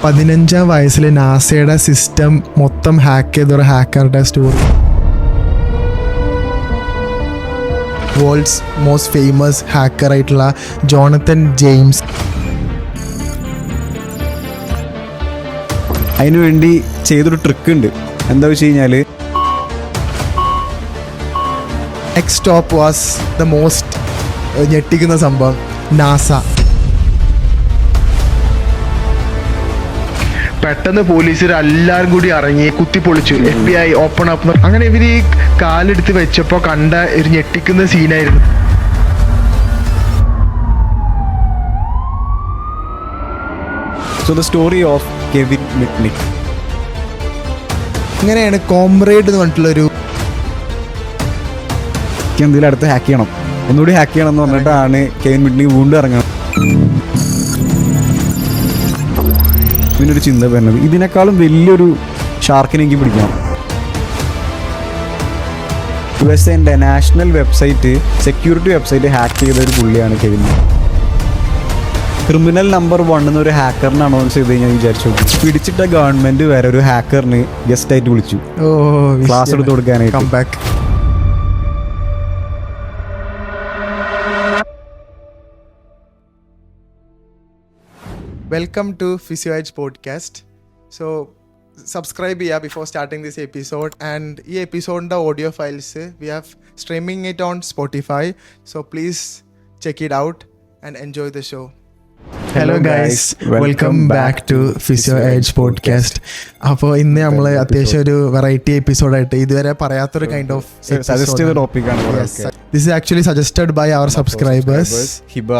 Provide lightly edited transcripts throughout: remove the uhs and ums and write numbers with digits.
15-ാം വയസ്സിൽ നാസയുടെ സിസ്റ്റം മൊത്തം ഹാക്ക് ചെയ്തൊരു ഹാക്കറുടെ സ്റ്റോറി. വേൾഡ്സ് മോസ്റ്റ് ഫേമസ് ഹാക്കറായിട്ടുള്ള ജോണത്തൻ ജെയിംസ്. അതിനുവേണ്ടി ചെയ്തൊരു ട്രിക്ക് ഉണ്ട്. എന്താ വെച്ച് കഴിഞ്ഞാൽ next stop was the most ഞെട്ടിക്കുന്ന സംഭവം, നാസ. പെട്ടെന്ന് പോലീസുകാർ എല്ലാവരും കൂടി ഇറങ്ങി കുത്തിപ്പൊളിച്ചു. FBI open up. അങ്ങനെ ഇവർ ഈ കാലെടുത്ത് വെച്ചപ്പോൾ കണ്ട ഒരു ഞെട്ടിക്കുന്ന സീനായിരുന്നു. So the story of Kevin Mitnick. ഇങ്ങനെയാണ് കോംറേഡ് എന്ന് പറഞ്ഞിട്ടുള്ളൊരു എന്തെങ്കിലും അടുത്ത് ഹാക്ക് ചെയ്യണം, ഒന്നുകൂടി ഹാക്ക് ചെയ്യണം എന്ന് പറഞ്ഞിട്ടാണ് കെവിൻ മിറ്റ്നിക് വീണ്ടും ഇറങ്ങുന്നത്. ഇതിനൊരു ചിന്ത വരുന്നത് ഇതിനേക്കാളും വലിയൊരു ഷാർക്കിനെ എനിക്ക് പിടിക്കണം. USA national website, security website hack ചെയ്ത ഒരു പുള്ളിയാണ് കെവിൻ. ക്രിമിനൽ നമ്പർ 1 എന്നൊരു ഹാക്കറിനെ അനൗൺസ് ചെയ്ത് കഴിഞ്ഞാൽ വിചാരിച്ചു പിടിച്ചിട്ട ഗവൺമെന്റ് വരെ ഒരു ഹാക്കറിന് ഗസ്റ്റ് ആയിട്ട് വിളിച്ചു ക്ലാസ് എടുത്ത് കൊടുക്കാനായിട്ട്. Welcome to Physioids podcast. So subscribe ചെയ്യുക before starting this episode. And ഈ എപ്പിസോഡിൻ്റെ audio files we have streaming it on Spotify. So please check it out and enjoy the show. Hello guys, welcome back to Physioids podcast. അപ്പോൾ ഇന്ന് നമ്മൾ അത്യാവശ്യം ഒരു variety എപ്പിസോഡായിട്ട് ഇതുവരെ പറയാത്തൊരു kind of suggest ചെയ്ത ടോപ്പിക്കാണ്. This is actually suggested by our subscribers Hiba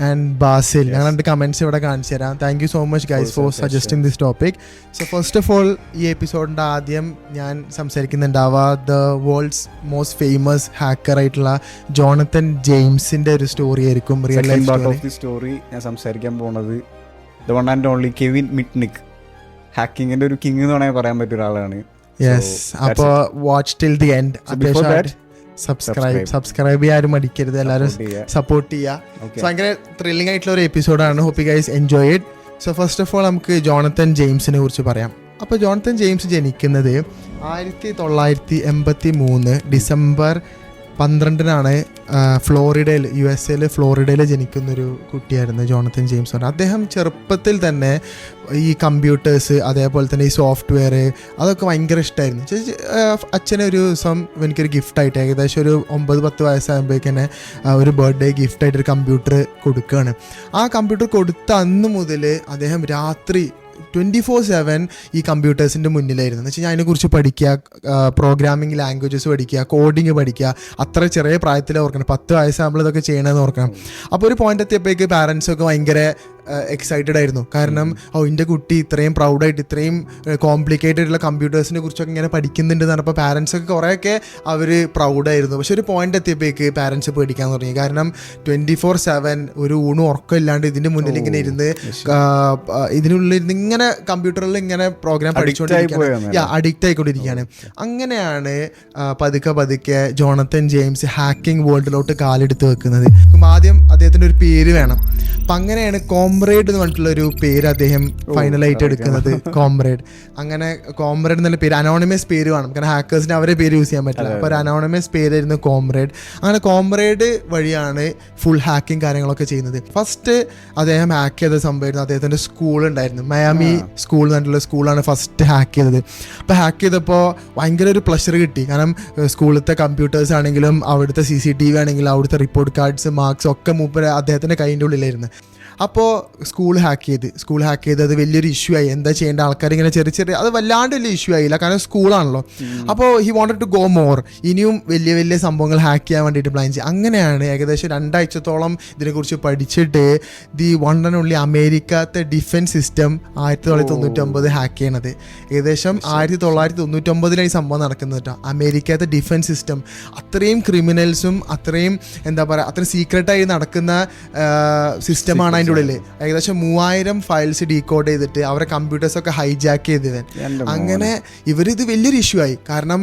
and Basil. ഞാൻ രണ്ട് കമൻറ്റ്സ് ഇവിടെ കാണിച്ചു തരാം. Thank you so much guys for suggesting this topic. So first of all, ഈ എപ്പിസോഡിൻ്റെ ആദ്യം ഞാൻ സംസാരിക്കുന്നുണ്ടാവുക ദ വേൾഡ്സ് മോസ്റ്റ് ഫേമസ് ഹാക്കറായിട്ടുള്ള ജോണത്തൻ ജെയിംസിൻ്റെ ഒരു സ്റ്റോറി ആയിരിക്കും. റിയൽ ലൈഫ് സ്റ്റോറി ഞാൻ സംസാരിക്കാൻ പോകുന്നത് the one and only Kevin Mitnick. ഹാക്കിങ്ങിൻ്റെ ഒരു കിങ് എന്ന് വേണമെങ്കിൽ പറയാൻ പറ്റിയ ഒരാളാണ്. യെസ്, അപ്പോൾ വാച്ച് ടിൽ ദി എൻഡ്. അത്യാവശ്യം സബ്സ്ക്രൈബ് ചെയ്യാനും മടിക്കരുത്, എല്ലാവരും സപ്പോർട്ട് ചെയ്യുക. സോ ഭയങ്കര ത്രില്ലിംഗ് ആയിട്ടുള്ള ഒരു എപ്പിസോഡാണ്. Hope you guys enjoy it. So first of all നമുക്ക് ജോണത്തൻ ജെയിംസിനെ കുറിച്ച് പറയാം. അപ്പോൾ ജോണത്തൻ ജെയിംസ് ജനിക്കുന്നത് 1983 ഡിസംബർ 12-നാണ് ഫ്ലോറിഡയിൽ, USA ഫ്ലോറിഡയിൽ ജനിക്കുന്നൊരു കുട്ടിയായിരുന്നു ജോണത്തൻ ജെയിംസ്. അദ്ദേഹം ചെറുപ്പത്തിൽ തന്നെ ഈ കമ്പ്യൂട്ടേഴ്സ് അതേപോലെ തന്നെ ഈ സോഫ്റ്റ്വെയർ അതൊക്കെ ഭയങ്കര ഇഷ്ടമായിരുന്നു. അച്ഛനെ ഒരു ദിവസം എനിക്കൊരു ഗിഫ്റ്റായിട്ട് ഏകദേശം ഒരു 9-10 വയസ്സാകുമ്പോഴേക്കന്നെ ഒരു ബർത്ത്ഡേ ഗിഫ്റ്റായിട്ടൊരു കമ്പ്യൂട്ടർ കൊടുക്കുകയാണ്. ആ കമ്പ്യൂട്ടർ കൊടുത്ത അന്ന് മുതൽ അദ്ദേഹം രാത്രി 24/7 ഈ കമ്പ്യൂട്ടേഴ്സിൻ്റെ മുന്നിലായിരുന്നു. എന്ന് വെച്ച് കഴിഞ്ഞാൽ അതിനെക്കുറിച്ച് പഠിക്കുക, പ്രോഗ്രാമിംഗ് ലാംഗ്വേജസ് പഠിക്കുക, കോഡിങ് പഠിക്കുക. അത്ര ചെറിയ പ്രായത്തിൽ ഓർക്കണം, 10 വയസ്സാകുമ്പോൾ ഇതൊക്കെ ചെയ്യണമെന്ന് ഓർക്കണം. അപ്പോൾ ഒരു പോയിന്റ് എത്തിയപ്പോഴേക്ക് പാരൻസൊക്കെ ഭയങ്കര എക്സൈറ്റഡ് ആയിരുന്നു. കാരണം എൻ്റെ കുട്ടി ഇത്രയും പ്രൗഡായിട്ട് ഇത്രയും കോംപ്ലിക്കേറ്റഡ് ആയിട്ടുള്ള കമ്പ്യൂട്ടേഴ്സിനെ കുറിച്ചൊക്കെ ഇങ്ങനെ പഠിക്കുന്നുണ്ട് എന്ന് പറഞ്ഞപ്പോൾ പാരൻസൊക്കെ കുറേയൊക്കെ അവർ പ്രൗഡായിരുന്നു. പക്ഷെ ഒരു പോയിന്റ് എത്തിയപ്പോഴേക്ക് പാരൻസ് പേടിക്കാൻ തുടങ്ങി. കാരണം 24/7 ഒരു ഊണും ഉറക്കം ഇല്ലാണ്ട് ഇതിൻ്റെ മുന്നിൽ ഇങ്ങനെ ഇരുന്ന് ഇതിനുള്ളിൽ ഇങ്ങനെ കമ്പ്യൂട്ടറിൽ ഇങ്ങനെ പ്രോഗ്രാം പഠിച്ചുകൊണ്ടിരിക്കുകയാണ്, അഡിക്റ്റ് ആയിക്കൊണ്ടിരിക്കുകയാണ്. അങ്ങനെയാണ് പതുക്കെ ജോണത്തൻ ജെയിംസ് ഹാക്കിംഗ് വേൾഡിലോട്ട് കാലെടുത്ത് വെക്കുന്നത്. ആദ്യം അദ്ദേഹത്തിൻ്റെ ഒരു പേര് വേണം. അപ്പം അങ്ങനെയാണ് കോംറേഡ് എന്ന് പറഞ്ഞിട്ടുള്ള ഒരു പേര് അദ്ദേഹം ഫൈനലായിട്ട് എടുക്കുന്നത്. കോംറേഡ്. അങ്ങനെ കോംറേഡ് എന്നുള്ള പേര്, അനോണിമസ് പേര് വേണം. കാരണം ഹാക്കേഴ്സിന് അവരെ പേര് യൂസ് ചെയ്യാൻ പറ്റില്ല. അപ്പോൾ ഒരു അനോണിമസ് പേരായിരുന്നു കോംറേഡ്. അങ്ങനെ കോംറേഡ് വഴിയാണ് ഫുൾ ഹാക്കിംഗ് കാര്യങ്ങളൊക്കെ ചെയ്യുന്നത്. ഫസ്റ്റ് അദ്ദേഹം ഹാക്ക് ചെയ്ത സംഭവമായിരുന്നു അദ്ദേഹത്തിൻ്റെ സ്കൂളുണ്ടായിരുന്നു, മയാമി സ്കൂൾ എന്ന് പറഞ്ഞിട്ടുള്ള സ്കൂളാണ് ഫസ്റ്റ് ഹാക്ക് ചെയ്തത്. അപ്പോൾ ഹാക്ക് ചെയ്തപ്പോൾ ഭയങ്കര ഒരു പ്ലഷർ കിട്ടി. കാരണം സ്കൂളിലത്തെ കമ്പ്യൂട്ടേഴ്സ് ആണെങ്കിലും അവിടുത്തെ CCTV ആണെങ്കിലും അവിടുത്തെ റിപ്പോർട്ട് കാർഡ്സ് മാർക്സ് ഒക്കെ മൂപ്പര് അദ്ദേഹത്തിൻ്റെ കൈൻ്റെ ഉള്ളിലായിരുന്നു. അപ്പോൾ സ്കൂൾ ഹാക്ക് ചെയ്ത് അത് വലിയൊരു ഇഷ്യൂ ആയി. എന്താ ചെയ്യേണ്ട, ആൾക്കാർ ഇങ്ങനെ ചെറിയ അത് വല്ലാണ്ട് വലിയ ഇഷ്യൂ ആയില്ല, കാരണം സ്കൂളാണല്ലോ. അപ്പോൾ he wanted to go more, ഇനിയും വലിയ സംഭവങ്ങൾ ഹാക്ക് ചെയ്യാൻ വേണ്ടിയിട്ട് പ്ലാൻ ചെയ്യും. അങ്ങനെയാണ് ഏകദേശം 2 ആഴ്ചത്തോളം ഇതിനെക്കുറിച്ച് പഠിച്ചിട്ട് ദി വൺ ആൻഡ് ഓൺലി അമേരിക്കത്തെ ഡിഫൻസ് സിസ്റ്റം 1999 ഹാക്ക് ചെയ്യണത്. ഏകദേശം 1999 ഈ സംഭവം നടക്കുന്നത് കേട്ടോ. അമേരിക്കത്തെ ഡിഫൻസ് സിസ്റ്റം അത്രയും ക്രിമിനൽസും അത്രയും എന്താ പറയുക അത്രയും സീക്രട്ടായി നടക്കുന്ന സിസ്റ്റമാണ് അതിൻ്റെ ഉള്ളിൽ ഏകദേശം 3000 ഫയൽസ് ഡീകോഡ് ചെയ്തിട്ട് അവരെ കമ്പ്യൂട്ടേഴ്സൊക്കെ ഹൈജാക്ക് ചെയ്തവൻ. അങ്ങനെ ഇവരിത് വലിയൊരു ഇഷ്യൂ ആയി. കാരണം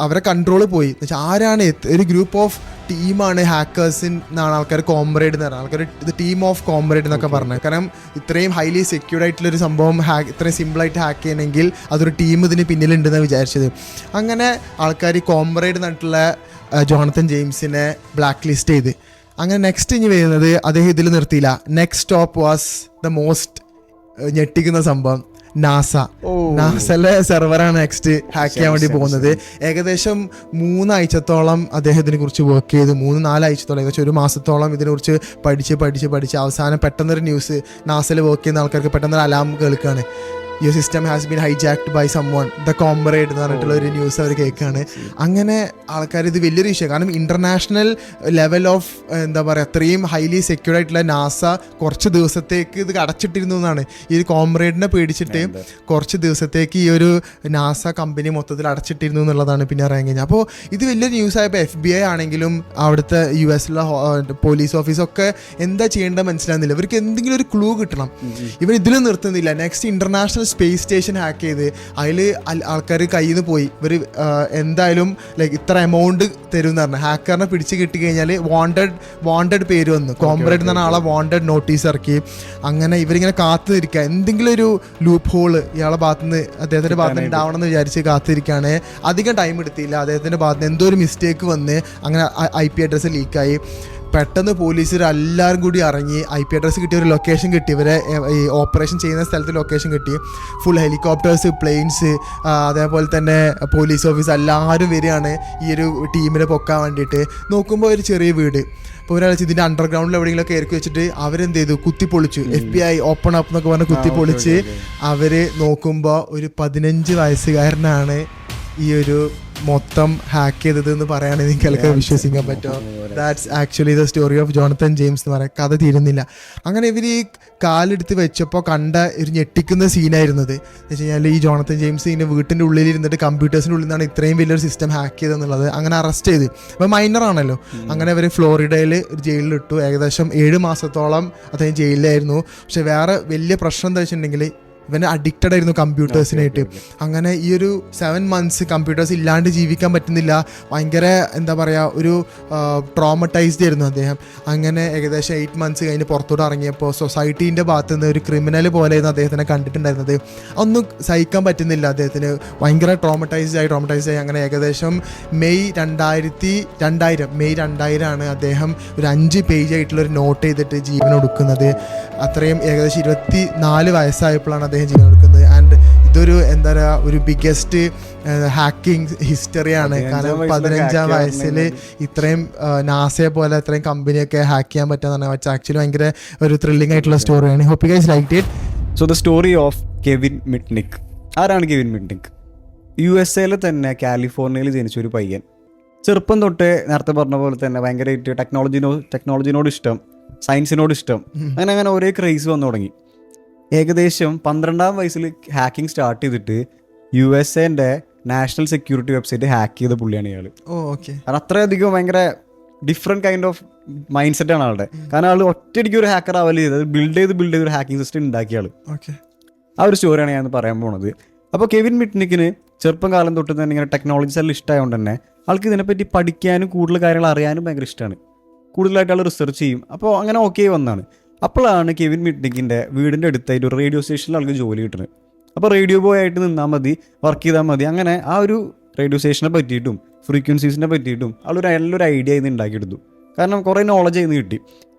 അവരെ കൺട്രോൾ പോയി. എന്ന് വെച്ചാൽ ആരാണ് ഒരു ഗ്രൂപ്പ് ഓഫ് ടീമാണ് ഹാക്കേഴ്സ് എന്നാണ് ആൾക്കാർ കോംബ്രേഡ് എന്ന് പറഞ്ഞത്. ആൾക്കാർ ഇത് ടീം ഓഫ് കോംബ്രേഡ് എന്നൊക്കെ പറഞ്ഞത്. കാരണം ഇത്രയും ഹൈലി സെക്യൂർഡ് ആയിട്ടുള്ളൊരു സംഭവം ഇത്രയും സിമ്പിളായിട്ട് ഹാക്ക് ചെയ്യണമെങ്കിൽ അതൊരു ടീം ഇതിന് പിന്നിലുണ്ടെന്നാണ് വിചാരിച്ചത്. അങ്ങനെ ആൾക്കാർ കോംബ്രേഡ് എന്നിട്ടുള്ള ജോണത്തൻ ജെയിംസിനെ ബ്ലാക്ക് ലിസ്റ്റ് ചെയ്ത്. അങ്ങനെ നെക്സ്റ്റ് ഇനി വരുന്നത് അദ്ദേഹം ഇതിൽ നിർത്തിയില്ല. Next stop was the most ഞെട്ടിക്കുന്ന സംഭവം, നാസയിലെ സെർവറാണ് നെക്സ്റ്റ് ഹാക്ക് ചെയ്യാൻ വേണ്ടി പോകുന്നത്. ഏകദേശം 3 ആഴ്ചത്തോളം അദ്ദേഹം ഇതിനെ കുറിച്ച് വർക്ക് ചെയ്തു. 3-4 ആഴ്ചത്തോളം, ഏകദേശം 1 മാസത്തോളം ഇതിനെക്കുറിച്ച് പഠിച്ച് അവസാനം പെട്ടെന്നൊരു ന്യൂസ്, നാസയിൽ വർക്ക് ചെയ്യുന്ന ആൾക്കാർക്ക് പെട്ടെന്നൊരു അലാം കേൾക്കുകയാണ്, your system has been hijacked by someone, the comrade എന്ന് പറഞ്ഞിട്ടുള്ള ഒരു ന്യൂസ് അവർ കേൾക്കുകയാണ്. അങ്ങനെ ആൾക്കാർ ഇത് വലിയൊരു ഇഷ്യൂ, കാരണം ഇൻ്റർനാഷണൽ ലെവൽ ഓഫ് എന്താ പറയുക അത്രയും ഹൈലി സെക്യൂർഡ് ആയിട്ടുള്ള നാസ കുറച്ച് ദിവസത്തേക്ക് ഇത് അടച്ചിട്ടിരുന്നു എന്നാണ്. ഈ ഒരു കോംബ്രേഡിനെ പേടിച്ചിട്ട് കുറച്ച് ദിവസത്തേക്ക് ഈ ഒരു നാസ കമ്പനി മൊത്തത്തിൽ അടച്ചിട്ടിരുന്നു എന്നുള്ളതാണ് പിന്നെ അറിയാൻ കഴിഞ്ഞത്. അപ്പോൾ ഇത് വലിയൊരു ന്യൂസ് ആയപ്പോൾ FBI ആണെങ്കിലും അവിടുത്തെ US പോലീസ് ഓഫീസൊക്കെ എന്താ ചെയ്യേണ്ടത് മനസ്സിലാകുന്നില്ല. ഇവർക്ക് എന്തെങ്കിലും ഒരു ക്ലൂ കിട്ടണം. ഇവർ ഇതിലും നിർത്തുന്നില്ല. Next international space station hack ചെയ്ത് അതിൽ ആൾക്കാർ കയ്യിൽ നിന്ന് പോയി. ഇവർ എന്തായാലും ലൈക്ക് ഇത്ര എമൗണ്ട് തരും എന്ന് പറഞ്ഞു. ഹാക്കറിനെ പിടിച്ച് കിട്ടിക്കഴിഞ്ഞാൽ വാണ്ടഡ് പേര് വന്നു. കോംബ്രേഡ് എന്ന് പറഞ്ഞ ആളെ വാണ്ടഡ് നോട്ടീസ് ഇറക്കി. അങ്ങനെ ഇവരിങ്ങനെ കാത്തിരിക്കുക, എന്തെങ്കിലും ഒരു ലൂപ്പ് ഹോള് ഇയാളെ ഭാഗത്തുനിന്ന് അദ്ദേഹത്തിൻ്റെ ഭാഗത്ത് ഉണ്ടാവണം എന്ന് വിചാരിച്ച് കാത്തിരിക്കുകയാണ്. അധികം ടൈം എടുത്തില്ല. അദ്ദേഹത്തിൻ്റെ ഭാഗത്ത് എന്തോ ഒരു മിസ്റ്റേക്ക് വന്ന് അങ്ങനെ IP അഡ്രസ്സ് ലീക്കായി. പെട്ടെന്ന് പോലീസുകാർ എല്ലാവരും കൂടി ഇറങ്ങി IP അഡ്രസ്സ് കിട്ടിയ ഒരു ലൊക്കേഷൻ കിട്ടി. ഇവരെ ഈ ഓപ്പറേഷൻ ചെയ്യുന്ന സ്ഥലത്ത് ലൊക്കേഷൻ കിട്ടി. ഫുൾ ഹെലികോപ്റ്റേഴ്സ്, പ്ലെയിൻസ്, അതേപോലെ തന്നെ പോലീസ് ഓഫീസ് എല്ലാവരും വരികയാണ് ഈ ഒരു ടീമിനെ പൊക്കാൻ വേണ്ടിയിട്ട്. നോക്കുമ്പോൾ ഒരു ചെറിയ വീട്. അപ്പോൾ ഒരാൾ ഇതിൻ്റെ അണ്ടർഗ്രൗണ്ടിൽ എവിടെയെങ്കിലുമൊക്കെ ഇറക്കി വെച്ചിട്ട് അവരെന്ത് ചെയ്തു, കുത്തിപ്പൊളിച്ചു. FBI ഓപ്പൺ അപ്പ് എന്നൊക്കെ പറഞ്ഞ് കുത്തിപ്പൊളിച്ച് അവർ നോക്കുമ്പോൾ ഒരു 15 വയസ്സുകാരനാണ് ഈ ഒരു മൊത്തം ഹാക്ക് ചെയ്തത് എന്ന് പറയുകയാണെങ്കിൽ നിങ്ങൾക്ക് വിശ്വസിക്കാൻ പറ്റുമോ? That's actually the story of ജോണത്തൻ James എന്ന് പറയാം. കഥ തീരുന്നില്ല. അങ്ങനെ ഇവർ ഈ കാലെടുത്ത് വെച്ചപ്പോൾ കണ്ട ഒരു ഞെട്ടിക്കുന്ന സീനായിരുന്നത് എന്ന് വെച്ച് കഴിഞ്ഞാൽ ഈ ജോണത്തൻ ജെയിംസ് ഇതിൻ്റെ വീട്ടിൻ്റെ ഉള്ളിൽ ഇരുന്നിട്ട് കമ്പ്യൂട്ടേഴ്സിൻ്റെ ഉള്ളിൽ നിന്നാണ് ഇത്രയും വലിയൊരു സിസ്റ്റം ഹാക്ക് ചെയ്തതെന്നുള്ളത്. അങ്ങനെ അറസ്റ്റ് ചെയ്ത്. അപ്പോൾ മൈനറാണല്ലോ. അങ്ങനെ അവർ ഫ്ലോറിഡയിൽ ഒരു ജയിലിലിട്ടു. ഏകദേശം 7 മാസത്തോളം അദ്ദേഹം ജയിലിലായിരുന്നു. പക്ഷെ വേറെ വലിയ പ്രശ്നം എന്താ വെച്ചിട്ടുണ്ടെങ്കിൽ ഇവന് അഡിക്റ്റഡ് ആയിരുന്നു കമ്പ്യൂട്ടേഴ്സിനായിട്ട്. അങ്ങനെ ഈ ഒരു 7 മന്ത്സ് കമ്പ്യൂട്ടേഴ്സ് ഇല്ലാണ്ട് ജീവിക്കാൻ പറ്റുന്നില്ല. ഭയങ്കര എന്താ പറയുക ഒരു ട്രോമറ്റൈസ്ഡ് ആയിരുന്നു അദ്ദേഹം. അങ്ങനെ ഏകദേശം 8 മന്ത്സ് കഴിഞ്ഞ് പുറത്തോട്ട് ഇറങ്ങിയപ്പോൾ സൊസൈറ്റീൻ്റെ ഭാഗത്തു നിന്ന് ഒരു ക്രിമിനൽ പോലെയായിരുന്നു അദ്ദേഹത്തിനെ കണ്ടിട്ടുണ്ടായിരുന്നത്. ഒന്നും സഹിക്കാൻ പറ്റുന്നില്ല അദ്ദേഹത്തിന്. ഭയങ്കര ട്രോമറ്റൈസ്ഡ് ആയി. അങ്ങനെ ഏകദേശം മെയ് 2000 ആണ് അദ്ദേഹം ഒരു 5 പേജ് ആയിട്ടുള്ളൊരു നോട്ട് ചെയ്തിട്ട് ജീവൻ കൊടുക്കുന്നത്. അത്രയും ഏകദേശം 24 വയസ്സായപ്പോഴാണ് അദ്ദേഹം ജീവൻ കൊടുക്കുന്നത്. ആൻഡ് ഇതൊരു എന്താ പറയുക ഒരു ബിഗ്ഗസ്റ്റ് ഹാക്കിംഗ് ഹിസ്റ്ററിയാണ്. കാരണം 15-ാം വയസ്സിൽ ഇത്രയും നാസയെ പോലെ ഇത്രയും കമ്പനിയൊക്കെ ഹാക്ക് ചെയ്യാൻ പറ്റുമെന്ന് പറഞ്ഞാൽ ആക്ച്വലി ഭയങ്കര ഒരു ത്രില്ലിംഗ് ആയിട്ടുള്ള സ്റ്റോറിയാണ്. Hope you guys liked it. So the story of Kevin Mitnick. ആരാണ് കെവിൻ മിറ്റ്നിക്? USA തന്നെ കാലിഫോർണിയയിൽ ജനിച്ച ഒരു പയ്യൻ. ചെറുപ്പം തൊട്ടേ നേരത്തെ പറഞ്ഞ പോലെ തന്നെ ഭയങ്കരമായിട്ട് ടെക്നോളജിനോട് ഇഷ്ടം, സയൻസിനോട് ഇഷ്ടം, അങ്ങനെ ഒരേ ക്രൈസ് വന്നു തുടങ്ങി. ഏകദേശം 12-ാം വയസ്സിൽ ഹാക്കിംഗ് സ്റ്റാർട്ട് ചെയ്തിട്ട് USA national security website hack ചെയ്ത പുള്ളിയാണ് ഇയാൾ. കാരണം അത്രയധികം ഭയങ്കര ഡിഫറെൻറ്റ് കൈൻഡ് ഓഫ് മൈൻഡ് സെറ്റാണ് ആളുടെ. കാരണം ആൾ ഒറ്റയടിക്ക് ഒരു ഹാക്കർ ആവല് ചെയ്തത് ബിൽഡ് ചെയ്ത് ഒരു ഹാക്കിംഗ് സിസ്റ്റം ഉണ്ടാക്കിയ ആൾ. ആ ഒരു സ്റ്റോറിയാണ് ഞാൻ പറയാൻ പോണത്. അപ്പോൾ കെവിൻ മിറ്റ്നിക്കിന് ചെറുപ്പം കാലം തൊട്ട് തന്നെ ഇങ്ങനെ ടെക്നോളജീസ് എല്ലാം ഇഷ്ടമായതുകൊണ്ട് തന്നെ ആൾക്ക് ഇതിനെപ്പറ്റി പഠിക്കാനും കൂടുതൽ കാര്യങ്ങൾ അറിയാനും ഭയങ്കര ഇഷ്ടമാണ്. കൂടുതലായിട്ട് ആൾ റിസർച്ച് ചെയ്യും. അപ്പോൾ അങ്ങനെ ഓക്കെ വന്നാണ്. അപ്പോഴാണ് കെവിൻ മിറ്റ്നിക്കിൻ്റെ വീടിൻ്റെ അടുത്തായിട്ട് ഒരു റേഡിയോ സ്റ്റേഷനിൽ ആൾക്ക് ജോലി കിട്ടുന്നത്. അപ്പോൾ റേഡിയോ ബോയ് ആയിട്ട് നിന്നാൽ മതി, വർക്ക് ചെയ്താൽ മതി. അങ്ങനെ ആ ഒരു റേഡിയോ സ്റ്റേഷനെ പറ്റിയിട്ടും ഫ്രീക്വൻസീസിനെ പറ്റിയിട്ടും നല്ലൊരു ഐഡിയ ഇന്ന് ഉണ്ടാക്കിയെടുത്തു. കാരണം കുറേ നോളജ് ഇന്ന് കിട്ടി.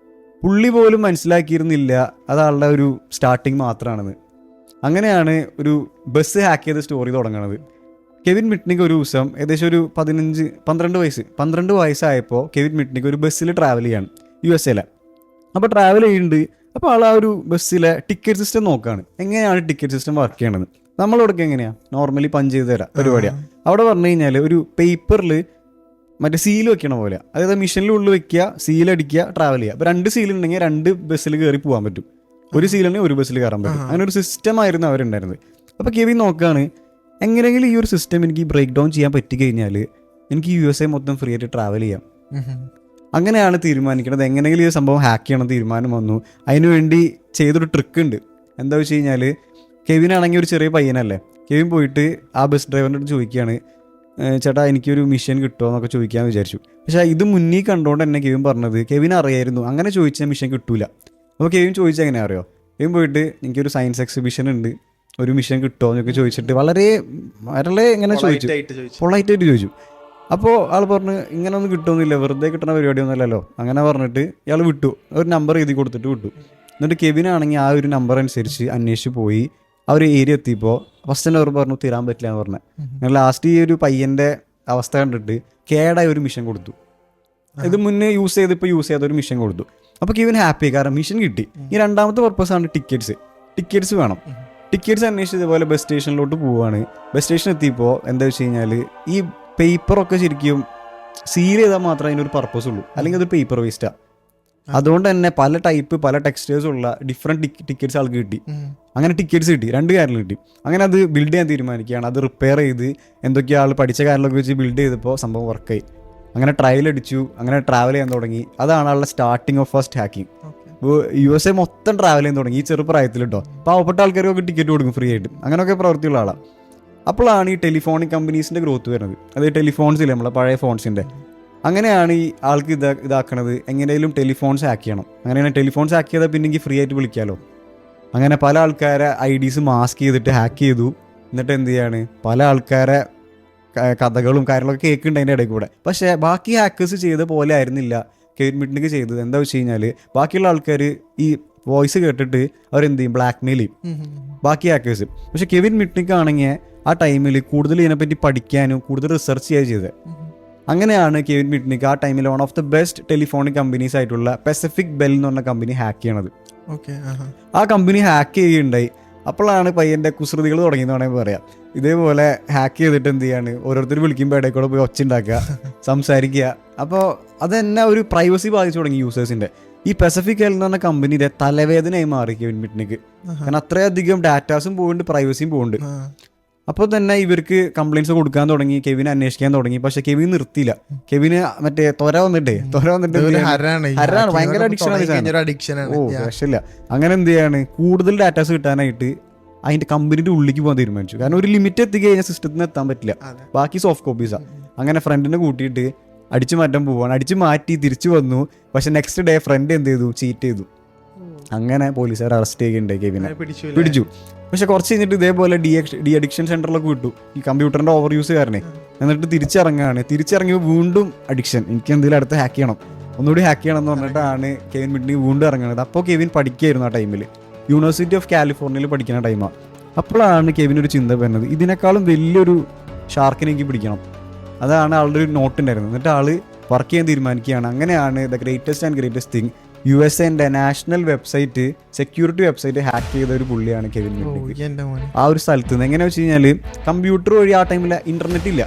പുള്ളി പോലും മനസ്സിലാക്കിയിരുന്നില്ല അത് ആളുടെ ഒരു സ്റ്റാർട്ടിങ് മാത്രമാണെന്ന്. അങ്ങനെയാണ് ഒരു ബസ് ഹാക്ക് ചെയ്ത സ്റ്റോറി തുടങ്ങുന്നത്. കെവിൻ മിറ്റ്നിക് ഒരു ദിവസം ഏകദേശം ഒരു 12 വയസ്സായപ്പോൾ കെവിൻ മിറ്റ്നിക് ഒരു ബസ്സിൽ ട്രാവൽ ചെയ്യാണ് USA. അപ്പോൾ ട്രാവൽ ചെയ്യുന്നുണ്ട്. അപ്പോൾ ആൾ ആ ഒരു ബസ്സിലെ ടിക്കറ്റ് സിസ്റ്റം നോക്കുകയാണ്. എങ്ങനെയാണ് ടിക്കറ്റ് സിസ്റ്റം വർക്ക് ചെയ്യണത്? നമ്മളിവിടേക്ക് എങ്ങനെയാണ് നോർമലി പഞ്ച് ചെയ്ത് തരാം പരിപാടിയാണ്. അവിടെ പറഞ്ഞു കഴിഞ്ഞാൽ ഒരു പേപ്പറിൽ മറ്റേ സീൽ വെക്കണ പോലെ, അതായത് മെഷീനിലുള്ളിൽ വെക്കുക, സീലടിക്കുക, ട്രാവൽ ചെയ്യുക. അപ്പോൾ 2 സീലുണ്ടെങ്കിൽ 2 ബസ്സിൽ കയറി പോകാൻ പറ്റും. ഒരു സീലുണ്ടെങ്കിൽ ഒരു ബസ്സിൽ കയറാൻ പറ്റും. അങ്ങനെ ഒരു സിസ്റ്റമായിരുന്നു അവരുണ്ടായിരുന്നത്. അപ്പോൾ കെവിൻ നോക്കുകയാണ് എങ്ങനെയെങ്കിലും ഈ ഒരു സിസ്റ്റം എനിക്ക് ബ്രേക്ക് ഡൗൺ ചെയ്യാൻ പറ്റി കഴിഞ്ഞാൽ എനിക്ക് USA മൊത്തം ഫ്രീ ആയിട്ട് ട്രാവൽ ചെയ്യാം. അങ്ങനെയാണ് തീരുമാനിക്കുന്നത് എങ്ങനെയെങ്കിലും ഈ സംഭവം ഹാക്ക് ചെയ്യണം തീരുമാനം വന്നു. അതിനുവേണ്ടി ചെയ്തൊരു ട്രിക്ക് ഉണ്ട്. എന്താ വെച്ച് കഴിഞ്ഞാൽ കെവിനാണെങ്കിൽ ഒരു ചെറിയ പയ്യനല്ലേ. കെവിൻ പോയിട്ട് ആ ബസ് ഡ്രൈവറിൻ്റെ അടുത്ത് ചോദിക്കുകയാണ്, ചേട്ടാ എനിക്കൊരു മിഷൻ കിട്ടുമോ എന്നൊക്കെ ചോദിക്കാമെന്ന് വിചാരിച്ചു. പക്ഷേ ഇത് മുന്നിൽ കണ്ടുകൊണ്ട് തന്നെ കെവിൻ പറഞ്ഞത് കെവിൻ അറിയായിരുന്നു അങ്ങനെ ചോദിച്ചാൽ മിഷൻ കിട്ടൂല. അപ്പോൾ കെവിൻ ചോദിച്ചാൽ എങ്ങനെ അറിയോ, കെവിൻ പോയിട്ട് എനിക്കൊരു സയൻസ് എക്സിബിഷൻ ഉണ്ട്, ഒരു മിഷൻ കിട്ടുമോ എന്നൊക്കെ ചോദിച്ചിട്ട് വളരെ ഇങ്ങനെ ചോദിച്ചു, പൊളൈറ്റായിട്ട് ചോദിച്ചു. അപ്പോൾ ആൾ പറഞ്ഞു ഇങ്ങനെ ഒന്നും കിട്ടുമൊന്നുമില്ല, വെറുതെ കിട്ടുന്ന പരിപാടിയൊന്നുമല്ലല്ലോ. അങ്ങനെ പറഞ്ഞിട്ട് ഇയാൾ വിട്ടു, ഒരു നമ്പർ എഴുതി കൊടുത്തിട്ട് വിട്ടു. എന്നിട്ട് കെവിനാണെങ്കിൽ ആ ഒരു നമ്പർ അനുസരിച്ച് അന്വേഷിച്ച് പോയി. ആ ഒരു ഏരിയ എത്തിയപ്പോൾ ഫസ്റ്റ് തന്നെ അവർ പറഞ്ഞു തരാൻ പറ്റില്ല എന്ന് പറഞ്ഞത്. ഞങ്ങൾ ലാസ്റ്റ് ഈ ഒരു പയ്യൻ്റെ അവസ്ഥ കണ്ടിട്ട് കേടായ ഒരു മിഷൻ കൊടുത്തു. ഇത് മുന്നേ യൂസ് ചെയ്ത ഒരു മിഷൻ കൊടുത്തു. അപ്പോൾ കെവിൻ ഹാപ്പി, കാരണം മിഷൻ കിട്ടി. ഈ രണ്ടാമത്തെ പർപ്പസാണ് ടിക്കറ്റ്സ് വേണം. ടിക്കറ്റ്സ് അന്വേഷിച്ച് ഇതുപോലെ ബസ് സ്റ്റേഷനിലോട്ട് പോവുകയാണ്. ബസ് സ്റ്റേഷൻ എത്തിയപ്പോൾ എന്താ വെച്ച് കഴിഞ്ഞാൽ ഈ പേപ്പറൊക്കെ ശരിക്കും സീൽ ചെയ്താൽ മാത്രമേ അതിനൊരു പർപ്പസ് ഉള്ളൂ, അല്ലെങ്കിൽ അതൊരു പേപ്പർ വേസ്റ്റാണ്. അതുകൊണ്ട് തന്നെ പല ടൈപ്പ് പല ടെക്സ്റ്റേഴ്സ് ഉള്ള ഡിഫറെൻറ്റ് ടിക്കറ്റ്സ് ആൾക്ക് കിട്ടി. അങ്ങനെ ടിക്കറ്റ്സ് കിട്ടി, 2 കാര്യങ്ങൾ കിട്ടി. അങ്ങനെ അത് ബിൽഡ് ചെയ്യാൻ തീരുമാനിക്കുകയാണ്. അത് റിപ്പയർ ചെയ്ത് എന്തൊക്കെയോ ആൾ പഠിച്ച കാര്യങ്ങളൊക്കെ വെച്ച് ബിൽഡ് ചെയ്തപ്പോൾ സംഭവം വർക്കായി. അങ്ങനെ ട്രയൽ അടിച്ചു, അങ്ങനെ ട്രാവൽ ചെയ്യാൻ തുടങ്ങി. അതാണ് ആളുടെ starting of first hacking. USA മൊത്തം ട്രാവൽ ചെയ്യാൻ തുടങ്ങി ഈ ചെറുപ്രായത്തിൽ കേട്ടോ. പാവപ്പെട്ട ആൾക്കാർക്കൊക്കെ ടിക്കറ്റ് കൊടുക്കും ഫ്രീ ആയിട്ട്. അങ്ങനെയൊക്കെ പ്രവൃത്തിയുള്ള ആളാണ്. അപ്പോഴാണ് ഈ ടെലിഫോണിക് കമ്പനീസിൻ്റെ ഗ്രോത്ത് വരുന്നത്. അത് ടെലിഫോൺസില്ലേ, നമ്മളെ പഴയ ഫോൺസിൻ്റെ. അങ്ങനെയാണ് ഈ ആൾക്ക് ഇതാക്കണത് എങ്ങനെയും ടെലിഫോൺസ് ഹാക്ക് ചെയ്യണം. അങ്ങനെയാണ് ടെലിഫോൺസ് ഹാക്ക് ചെയ്താൽ പിന്നെ ഫ്രീ ആയിട്ട് വിളിക്കാമല്ലോ. അങ്ങനെ പല ആൾക്കാരെ IDs മാസ്ക് ചെയ്തിട്ട് ഹാക്ക് ചെയ്തു. എന്നിട്ട് എന്ത് ചെയ്യാണ്, പല ആൾക്കാരെ കഥകളും കാര്യങ്ങളൊക്കെ കേൾക്കുന്നുണ്ട് അതിൻ്റെ ഇടയിൽ കൂടെ. പക്ഷേ ബാക്കി ഹാക്കേഴ്സ് ചെയ്ത പോലെ ആയിരുന്നില്ല കെവിൻ മിറ്റ്നിക്ക് ചെയ്തത്. എന്താ വെച്ച് കഴിഞ്ഞാൽ ബാക്കിയുള്ള ആൾക്കാർ ഈ വോയിസ് കേട്ടിട്ട് അവരെന്ത് ചെയ്യും, ബ്ലാക്ക് മെയിൽ ചെയ്യും ബാക്കി ഹാക്കേഴ്സ്. പക്ഷെ കെവിൻ മിറ്റ്നിക്ക് ആണെങ്കിൽ ആ ടൈമിൽ കൂടുതൽ ഇതിനെപ്പറ്റി പഠിക്കാനും കൂടുതൽ റിസർച്ച് ചെയ്യുക ചെയ്തത്. അങ്ങനെയാണ് കെവിൻ മിറ്റ്നിക്ക് ആ ടൈമിൽ one of the best telephonic companies ആയിട്ടുള്ള പെസഫിക് ബെൽ എന്ന് പറഞ്ഞ കമ്പനി ഹാക്ക് ചെയ്യണത്. ആ കമ്പനി ഹാക്ക് ചെയ്യുകയുണ്ടായി. അപ്പോഴാണ് പയ്യൻ്റെ കുസൃതികൾ തുടങ്ങിയെന്ന് വേണമെങ്കിൽ പറയാം. ഇതേപോലെ ഹാക്ക് ചെയ്തിട്ട് എന്ത് ചെയ്യാണ്, ഓരോരുത്തർ വിളിക്കുമ്പോൾ ഇടയിൽ കൂടെ പോയി ഒച്ച ഉണ്ടാക്കുക, സംസാരിക്കുക. അപ്പോൾ അതെന്നെ ഒരു പ്രൈവസി ബാധിച്ചു തുടങ്ങി യൂസേഴ്സിൻ്റെ. ഈ പെസഫിക് എന്ന് പറഞ്ഞ കമ്പനിയുടെ തലവേദനയായി മാറി കെവിൻ മിറ്റ്നിക്ക്. കാരണം അത്രയധികം ഡാറ്റാസും പോകുന്നുണ്ട്, പ്രൈവസിയും പോകുന്നുണ്ട്. അപ്പോൾ തന്നെ ഇവർക്ക് കംപ്ലയിൻസ് കൊടുക്കാൻ തുടങ്ങി, കെവിനെ അന്വേഷിക്കാൻ തുടങ്ങി. പക്ഷെ കെവിൻ നിർത്തിയില്ല. കെവിന് മറ്റേ ത്വര വന്നിട്ട് ഭയങ്കര അഡിക്ഷനാണ്. രക്ഷയില്ല. അങ്ങനെ എന്ത് ചെയ്യാണ്, കൂടുതൽ ഡാറ്റാസ് കിട്ടാനായിട്ട് അതിന്റെ കമ്പനിയുടെ ഉള്ളിലേക്ക് പോകാൻ തീരുമാനിച്ചു. കാരണം ഒരു ലിമിറ്റ് എത്തിക്കഴിഞ്ഞാൽ സിസ്റ്റത്തിന് എത്താൻ പറ്റില്ല, ബാക്കി സോഫ്റ്റ് കോപ്പീസാണ്. അങ്ങനെ ഫ്രണ്ടിനെ കൂട്ടിയിട്ട് അടിച്ചു മാറ്റാൻ പോവാണ്. അടിച്ചു മാറ്റി തിരിച്ചു വന്നു. പക്ഷെ നെക്സ്റ്റ് ഡേ ഫ്രണ്ട് എന്ത് ചെയ്തു, ചീറ്റ് ചെയ്തു. അങ്ങനെ പോലീസുകാർ അറസ്റ്റ് ചെയ്യുകയുണ്ടായി, കെവിനെ പിടിച്ചു. പക്ഷെ കുറച്ച് കഴിഞ്ഞിട്ട് ഇതേപോലെ ഡി അഡിക്ഷൻ സെന്ററിലൊക്കെ വിട്ടു ഈ കമ്പ്യൂട്ടറിന്റെ ഓവർ യൂസ് കാരണേ. എന്നിട്ട് തിരിച്ചിറങ്ങിയപ്പോൾ വീണ്ടും അഡിക്ഷൻ, എനിക്ക് എന്തെങ്കിലും അടുത്ത് ഹാക്ക് ചെയ്യണം, ഒന്നുകൂടി ഹാക്ക് ചെയ്യണം എന്ന് പറഞ്ഞിട്ടാണ് കെവിൻ മിറ്റ്നിക്ക് വീണ്ടും ഇറങ്ങുന്നത്. അപ്പോൾ കെവിൻ പഠിക്കുകയായിരുന്നു ആ ടൈമിൽ, യൂണിവേഴ്സിറ്റി ഓഫ് കാലിഫോർണിയയിൽ പഠിക്കുന്ന ടൈമാണ്. അപ്പോഴാണ് കെവിൻ ഒരു ചിന്ത വരുന്നത്, ഇതിനേക്കാളും വലിയൊരു ഷാർക്കിനെ എനിക്ക് പിടിക്കണം. അതാണ് ആളുടെ ഒരു നോട്ട് ഉണ്ടായിരുന്നത്. എന്നിട്ട് ആള് വർക്ക് ചെയ്യാൻ തീരുമാനിക്കുകയാണ്. അങ്ങനെയാണ് the greatest thing USA national website, security website hack ചെയ്ത ഒരു പുള്ളിയാണ് കെവിൻ മിറ്റ്നിക്ക്. ആ ഒരു സ്ഥലത്ത് നിന്ന് എങ്ങനെയാ വെച്ച് കഴിഞ്ഞാൽ കമ്പ്യൂട്ടർ വഴി ആ ടൈമിൽ ഇന്റർനെറ്റ് ഇല്ല,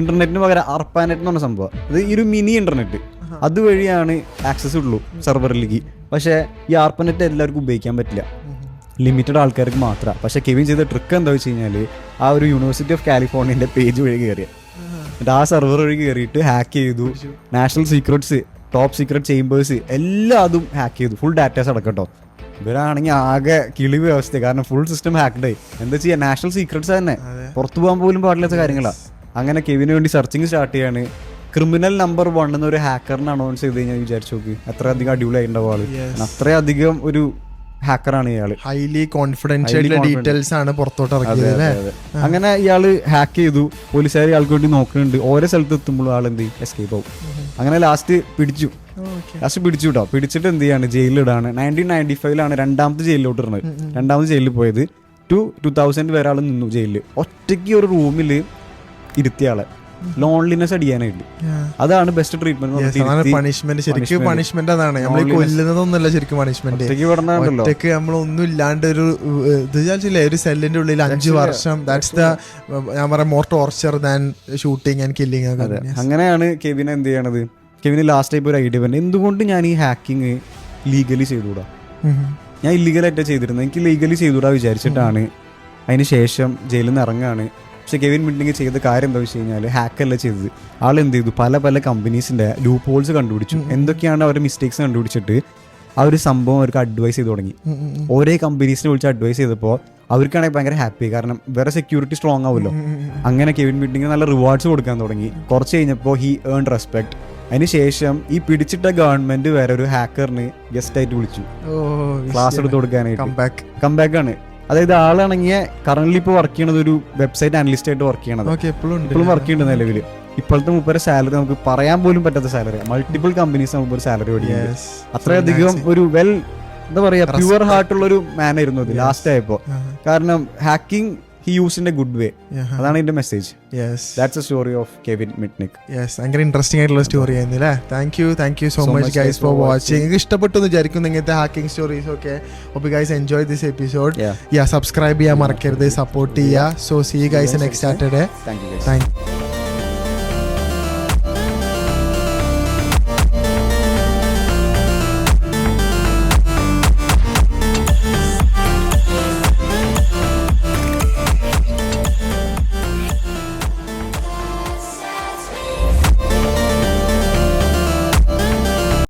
ഇന്റർനെറ്റിന് പകരം ARPANET എന്ന് പറഞ്ഞ സംഭവം, അത് ഈ ഒരു മിനി ഇന്റർനെറ്റ്, അതുവഴിയാണ് ആക്സസ് ഉള്ളൂ സെർവറിലേക്ക്. പക്ഷേ ഈ ARPANET എല്ലാവർക്കും ഉപയോഗിക്കാൻ പറ്റില്ല, ലിമിറ്റഡ് ആൾക്കാർക്ക് മാത്രമാണ്. പക്ഷേ കെവിൻ ചെയ്ത ട്രിക്ക് എന്താ വെച്ച് കഴിഞ്ഞാൽ ആ ഒരു യൂണിവേഴ്സിറ്റി ഓഫ് കാലിഫോർണിയൻ്റെ പേജ് വഴി കയറിയ, എന്നിട്ട് ആ സെർവർ വഴി കയറിയിട്ട് ഹാക്ക് ചെയ്തു. National secrets, top secret chambers എല്ലാം അതും ഹാക്ക് ചെയ്തു, ഫുൾ ഡാറ്റാസ് അടക്കട്ടോ. ഇവരാണെങ്കിൽ ആകെ കിളി വ്യവസ്ഥ, കാരണം ഫുൾ സിസ്റ്റം ഹാക്ക്ഡായി. എന്താ ചെയ്യുക, നാഷണൽ സീക്രട്സ് തന്നെ, പുറത്തു പോകാൻ പോലും പാടില്ലാത്ത കാര്യങ്ങളാണ്. അങ്ങനെ കെവിന് വേണ്ടി സെർച്ചിങ് സ്റ്റാർട്ട് ചെയ്യാണ്. ക്രിമിനൽ നമ്പർ 1 എന്നൊരു ഹാക്കറിന് അനൗൺസ് ചെയ്ത് കഴിഞ്ഞാൽ വിചാരിച്ചു നോക്ക് അത്രയധികം അടിപൊളിയായിട്ടുണ്ടാവും ആള്. അത്രയധികം ഒരു ഹാക്കറാണ് ഇയാള്, ഹൈലി കോൺഫിഡൻഷ്യൽ ഡീറ്റെയിൽസ് ആണ് പുറത്തോട്ട് ഇറക്കിയത്. അങ്ങനെ ഇയാള് ഹാക്ക് ചെയ്തു. പോലീസുകാർ ഇയാൾക്ക് വേണ്ടി നോക്കുന്നുണ്ട്. ഓരോ സ്ഥലത്ത് എത്തുമ്പോഴും ആളെന്ത് എസ്കേപ്പ് ആവും. അങ്ങനെ ലാസ്റ്റ് പിടിച്ചു കേട്ടോ. പിടിച്ചിട്ട് എന്ത് ചെയ്യാണ്, ജയിലിലിടാണ്. 1995 രണ്ടാമത്തെ ജയിലിലോട്ട് ഇടുന്നത്. രണ്ടാമത് ജയിലിൽ പോയത് 2000 വരെ ആൾ നിന്നു ജയിലിൽ. ഒറ്റയ്ക്ക് ഒരു റൂമിൽ ഇരുത്തിയ ആളെ, ലോൺലിനെസ് അടിയാനായിട്ട്. അതാണ് ബെസ്റ്റ് ട്രീറ്റ്മെന്റ്. പണിഷ്മെന്റ് ശരിക്കും പണിഷ്മെന്റ് അതാണ്, നമ്മൾ കൊല്ലുന്നതൊന്നുമല്ല ശരിക്കും പണിഷ്മെന്റ്. ഒറ്റയ്ക്ക് നമ്മളൊന്നും ഇല്ലാണ്ട് ഒരു ഇത് വിചാരിച്ചില്ലേ, ഒരു സെല്ലിന്റെ ഉള്ളിൽ 5 വർഷം. ദാറ്റ്സ് ദ ഞാൻ പറയാം more torture than shooting and killing. അങ്ങനെയാണ് കെവിൻ എന്ത് ചെയ്യണത്. കെവിന് ലാസ്റ്റ് ടൈപ്പ് ഒരു ഐഡിയ പറഞ്ഞു, എന്തുകൊണ്ട് ഞാൻ ഈ ഹാക്കിങ് ലീഗലി ചെയ്തുകൂടാ, ഞാൻ ഇല്ലീഗലായിട്ടാണ് ചെയ്തിരുന്നത്, എനിക്ക് ലീഗലി ചെയ്തുകൂടാ വിചാരിച്ചിട്ടാണ് അതിന് ശേഷം ജയിലിൽ നിന്ന് ഇറങ്ങാണ്. പക്ഷേ കെവിൻ മിഡ്നിക്ക് ചെയ്ത കാര്യം എന്താ വെച്ച് കഴിഞ്ഞാൽ ഹാക്കല്ല ചെയ്തത്. ആൾ എന്ത് ചെയ്തു, പല പല കമ്പനീസിൻ്റെ ലൂപ്പ് ഹോൾസ് കണ്ടുപിടിച്ചു. എന്തൊക്കെയാണ് അവരുടെ മിസ്റ്റേക്സ് കണ്ടുപിടിച്ചിട്ട് ആ ഒരു സംഭവം അവർക്ക് അഡ്വൈസ് ചെയ്ത് തുടങ്ങി. ഓരോ കമ്പനീസിനെ വിളിച്ച് അഡ്വൈസ് ചെയ്തപ്പോൾ അവർക്കാണെങ്കിൽ ഭയങ്കര ഹാപ്പി, കാരണം വേറെ സെക്യൂരിറ്റി സ്ട്രോങ് ആവുമല്ലോ. അങ്ങനെ കെവിൻ മിഡ്നിക്ക് നല്ല റിവാർഡ്സ് കൊടുക്കാൻ തുടങ്ങി. കുറച്ച് കഴിഞ്ഞപ്പോൾ ഹി ഏൺ റെസ്പെക്ട്. അതിനുശേഷം ഈ പിടിച്ചിട്ട ഗവൺമെന്റ് വേറെ ഒരു ഹാക്കറിന് ഗസ്റ്റ് ആയിട്ട് വിളിച്ചു ക്ലാസ് എടുത്ത് കൊടുക്കാനായിട്ട്. കംബാക്ക് ആണ്. അതായത് ആളാണെങ്കിൽ കറന്റ് ഇപ്പോൾ വർക്ക് ചെയ്യണത് ഒരു വെബ്സൈറ്റ് അനലിസ്റ്റ് ആയിട്ട് വർക്ക് ചെയ്യണത്. ഇപ്പോഴും വർക്ക് ചെയ്യുന്നുണ്ട് നിലവിൽ. ഇപ്പോഴത്തെ മുപ്പര സാലറി നമുക്ക് പറയാൻ പോലും പറ്റാത്ത സാലറി. മൾട്ടിപ്പിൾ കമ്പനീസ് നമുക്ക് ഒരു സാലറി മേടിക്കുന്നത്. അത്രയധികം ഒരു എന്താ പറയാ, പ്യുവർ ഹാർട്ടുള്ള ഒരു മാൻ ആയിരുന്നു അത് ലാസ്റ്റ് ആയപ്പോ. കാരണം hacking he use in a good way. അതാണ് ഇതിന്റെ message. That's a story of Kevin Mitnick. ഭയങ്കര ഇൻട്രസ്റ്റിംഗ് ആയിട്ടുള്ള സ്റ്റോറി ആയിരുന്നു അല്ലേ. Thank you so much guys for watching. നിങ്ങൾക്ക് ഇഷ്ടപ്പെട്ടു എന്ന് വിചാരിക്കുന്നു ഇങ്ങനത്തെ ഹാക്കിംഗ് സ്റ്റോറീസ് ഒക്കെ. Hope guys enjoy this episode. Subscribe ചെയ്യാൻ മറക്കരുത്, സപ്പോർട്ട് ചെയ്യുക. So see guys next Saturday. Thank you. Thank U.